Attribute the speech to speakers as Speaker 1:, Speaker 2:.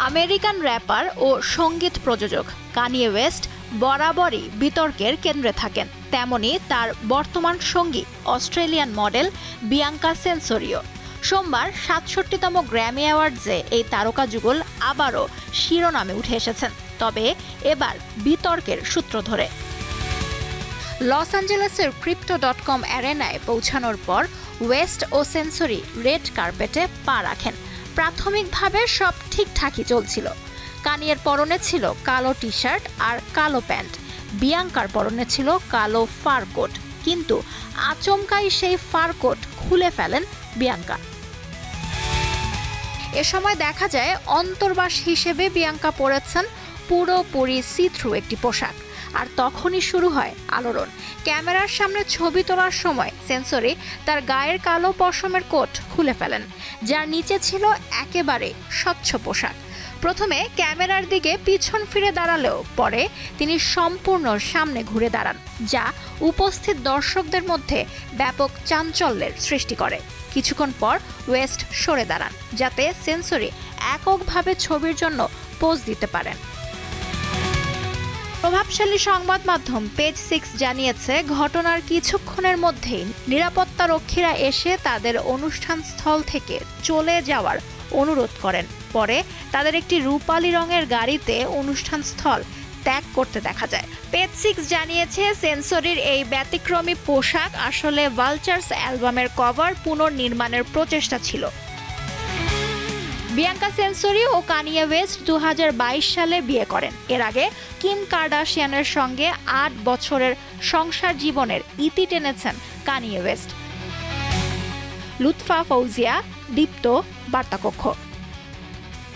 Speaker 1: American wrapper ও সঙ্গীত প্রযোজক কানিয়ে West বরাবরই বিতর্কের কেন্দ্রে থাকেন। তেমনি তার বর্তমান সঙ্গী অস্ট্রেলিয়ান মডেল বিয়াঙ্কা সেন্সোরিও। সোমবার ৬৭তম গ্র্যামি অ্যাওয়ার্ডসে এই তারকা যুগল আবারও শিরোনামে উঠে এসেছেন, তবে এবার বিতর্কের সূত্র ধরে। লস অ্যাঞ্জেলেসের ক্রিপ্টো.com অ্যারেনায় পৌঁছানোর পর ওয়েস্ট ও সেন্সরি রেড কার্পেটে পা রাখেন। প্রাথমিকভাবে সব ঠিকঠাকই চলছিল। কানিয়ের পরনে ছিল কালো টি শার্ট আর কালো প্যান্ট, বিয়াঙ্কার পরনে ছিল কালো ফার কোট, কিন্তু আচমকাই সেই ফার কোট খুলে ফেলেন বিয়াঙ্কা। এ সময় দেখা যায় অন্তর্বাস হিসেবে বিয়াঙ্কা পরেছেন পুরোপুরি সি থ্রু একটি পোশাক। আর তখনই শুরু হয় আলোড়ন। ক্যামেরার সামনে ছবি তোলার সময় সেন্সরি তার গায়ের কালো পশমের কোট খুলে ফেলেন, যার নিচে ছিল একেবারে স্বচ্ছ পোশাক। প্রথমে ক্যামেরার দিকে পিছন ফিরে দাঁড়ালেও পরে তিনি সম্পূর্ণ সামনে ঘুরে দাঁড়ান, যা উপস্থিত দর্শকদের মধ্যে ব্যাপক চাঞ্চল্যের সৃষ্টি করে। কিছুক্ষণ পর ওয়েস্ট সরে দাঁড়ান, যাতে সেন্সরি এককভাবে ছবির জন্য পোজ দিতে পারেন। প্রভাবশালী সংবাদ মাধ্যম পেজ 6 জানিয়েছে, ঘটনার কিছুক্ষণের মধ্যেই নিরাপত্তারক্ষীরা এসে তাদের অনুষ্ঠানস্থল থেকে চলে যাওয়ার অনুরোধ করেন। পরে তাদের একটি রূপালী রঙের গাড়িতে অনুষ্ঠানস্থল ত্যাগ করতে দেখা যায়। পেজ 6 জানিয়েছে, সেন্সরির এই ব্যতিক্রমী পোশাক আসলে ভালচার্স অ্যালবামের কভার পুনর্নির্মাণের প্রচেষ্টা ছিল। বিয়াঙ্কা সেন্সরি ও কানিয়ে ওয়েস্ট ২০২২ সালে বিয়ে করেন। এর আগে কিম কার্দাশিয়ানের সঙ্গে ৮ বছরের সংসার জীবনের ইতি টেনেছেন কানিয়ে ওয়েস্ট। লুৎফা ফৌজিয়া, দীপ্ত, বার্তাকক্ষ।